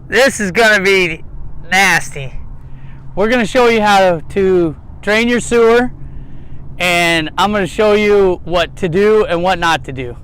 This is gonna be nasty. We're gonna show you how to drain your sewer, and I'm gonna show you what to do and what not to do.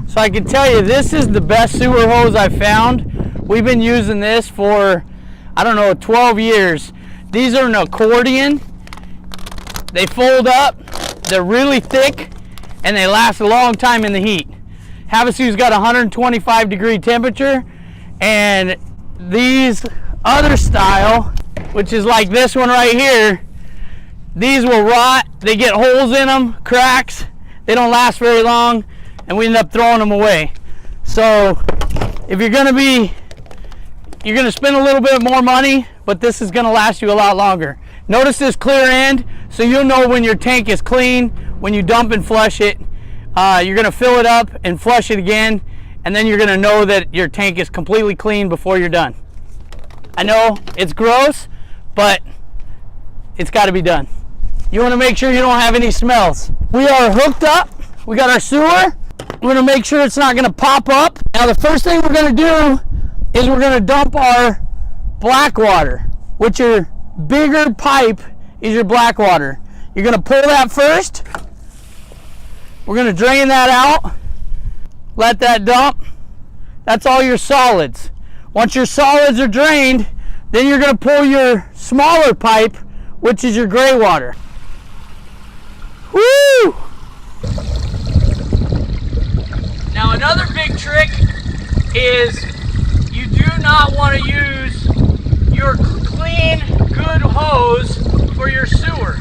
So I can tell you, this is the best sewer hose I've found. We've been using this for, I don't know, 12 years. These are an accordion. They fold up, they're really thick, and they last a long time in the heat. Havasu's got 125-degree temperature, and these other style, which is like this one right here, these will rot. They get holes in them, cracks. They don't last very long, and we end up throwing them away. So if you're gonna spend a little bit more money, but this is gonna last you a lot longer. Notice this clear end, so you'll know when your tank is clean. When you dump and flush it, you're gonna fill it up and flush it again, and then you're gonna know that your tank is completely clean before you're done. I know it's gross, but it's gotta be done. You wanna make sure you don't have any smells. We are hooked up, we got our sewer. We're gonna make sure it's not gonna pop up. Now the first thing we're gonna do is we're gonna dump our black water, which your bigger pipe is your black water. You're gonna pull that first. We're gonna drain that out. Let that dump. That's all your solids. Once your solids are drained, then you're gonna pull your smaller pipe, which is your gray water. Woo! Now another big trick is you do not want to use your clean, good hose for your sewer.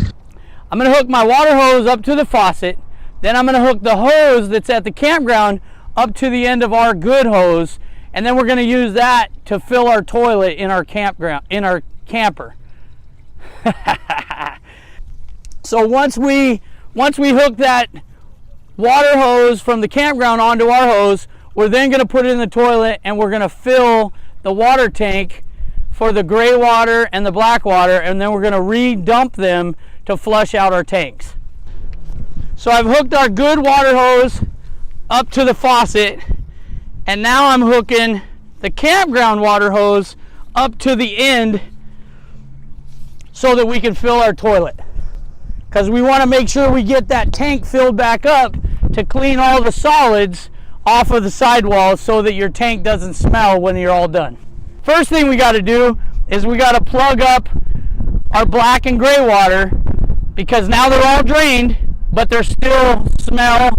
I'm going to hook my water hose up to the faucet, then I'm going to hook the hose that's at the campground up to the end of our good hose, and then we're going to use that to fill our toilet in our campground, in our camper. So once we hook that water hose from the campground onto our hose, we're then going to put it in the toilet, and we're going to fill the water tank for the gray water and the black water, and then we're going to re-dump them to flush out our tanks. So I've hooked our good water hose up to the faucet, and now I'm hooking the campground water hose up to the end so that we can fill our toilet, because we want to make sure we get that tank filled back up to clean all the solids off of the sidewalls so that your tank doesn't smell when you're all done. First thing we got to do is we got to plug up our black and gray water, because now they're all drained, but there's still smell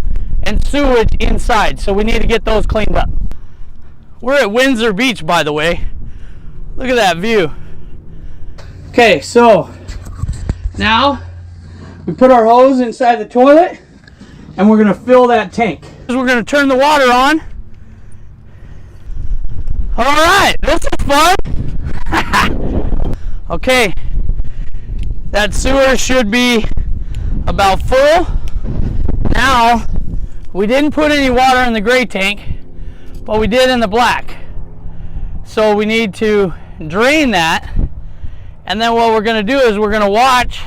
and sewage inside, so we need to get those cleaned up. We're at Windsor Beach, by the way. Look at that view. Okay, so now we put our hose inside the toilet, and we're going to fill that tank. We're going to turn the water on. All right, this is fun. Okay, that sewer should be about full. Now, we didn't put any water in the gray tank, but we did in the black. So we need to drain that, and then what we're going to do is we're going to watch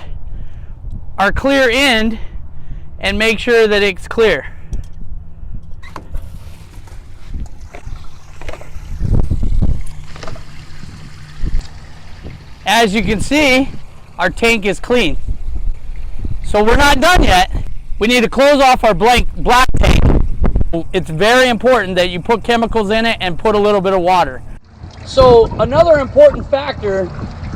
our clear end and make sure that it's clear. As you can see, our tank is clean. So we're not done yet. We need to close off our black tank. It's very important that you put chemicals in it and put a little bit of water. So another important factor,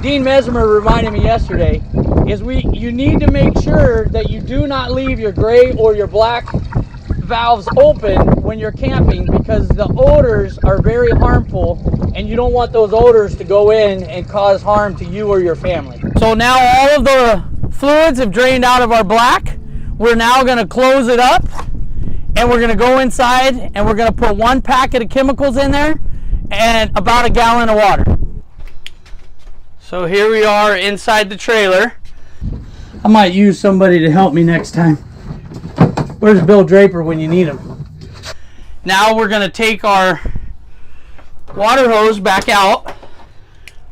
Dean Messmer reminded me yesterday, is you need to make sure that you do not leave your gray or your black valves open when you're camping, because the odors are very harmful, and you don't want those odors to go in and cause harm to you or your family. So now all of the fluids have drained out of our black. We're now going to close it up, and we're going to go inside, and we're going to put 1 packet of chemicals in there and about a gallon of water. So here we are inside the trailer. I might use somebody to help me next time. Where's Bill Draper when you need him? Now we're going to take our water hose back out.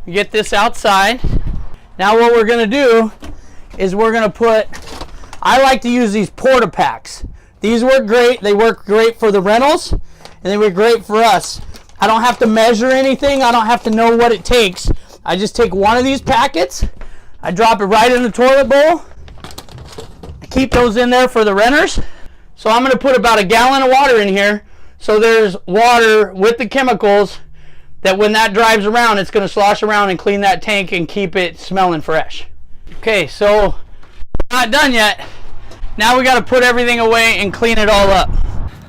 Get this outside. Now what we're going to do is we're going to put, I like to use these porta packs. These work great. They work great for the rentals, and they work great for us. I don't have to measure anything. I don't have to know what it takes. I just take one of these packets. I drop it right in the toilet bowl. I keep those in there for the renters. So I'm going to put about a gallon of water in here. So there's water with the chemicals that when that drives around, it's going to slosh around and clean that tank and keep it smelling fresh. Okay, so not done yet. Now we got to put everything away and clean it all up.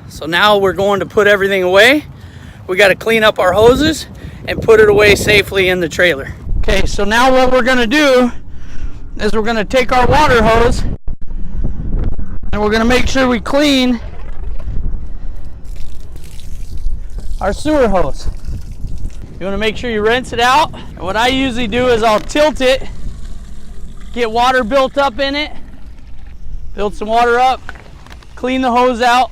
So now we're going to put everything away. We got to clean up our hoses and put it away safely in the trailer. Okay, so now what we're going to do is we're going to take our water hose and we're going to make sure we clean our sewer hose. You want to make sure you rinse it out. And what I usually do is I'll tilt it, get water built up in it, build some water up, clean the hose out.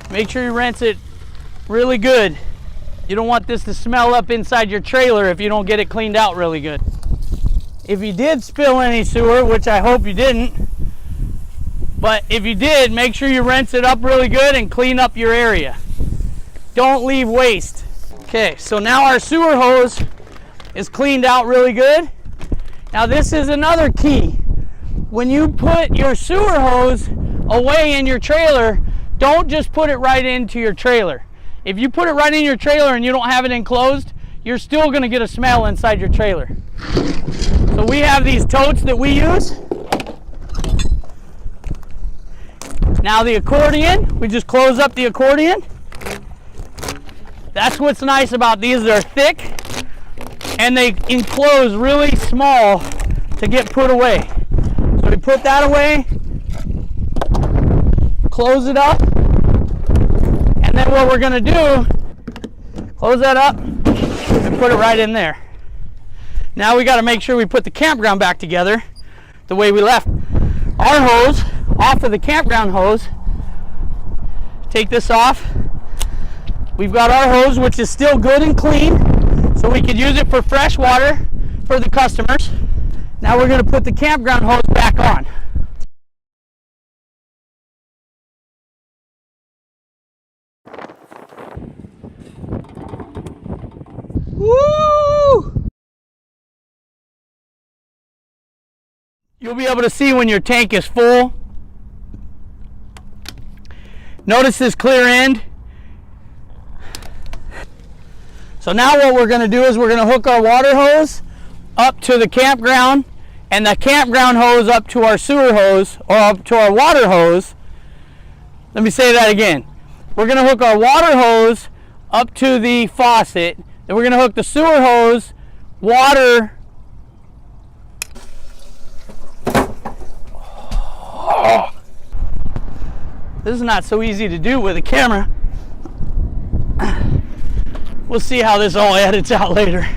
Make sure you rinse it really good. You don't want this to smell up inside your trailer if you don't get it cleaned out really good. If you did spill any sewer, which I hope you didn't, but if you did, make sure you rinse it up really good and clean up your area. Don't leave waste. Okay, so now our sewer hose is cleaned out really good. Now this is another key. When you put your sewer hose away in your trailer, don't just put it right into your trailer. If you put it right in your trailer and you don't have it enclosed, you're still going to get a smell inside your trailer. So we have these totes that we use. Now the accordion, we just close up the accordion. That's what's nice about these. They're thick and they enclose really small to get put away. So we put that away, close it up, and then what we're going to do, close that up and put it right in there. Now we got to make sure we put the campground back together the way we left our hose off of the campground hose. Take this off. We've got our hose, which is still good and clean, so we could use it for fresh water for the customers. Now we're going to put the campground hose back on. Woo! You'll be able to see when your tank is full. Notice this clear end. So now what we're going to do is we're going to hook our water hose up to the campground and the campground hose up to our sewer hose or up to our water hose. Let me say that again. We're going to hook our water hose up to the faucet. Then we're going to hook the sewer hose, water. Oh. This is not so easy to do with a camera. We'll see how this all edits out later.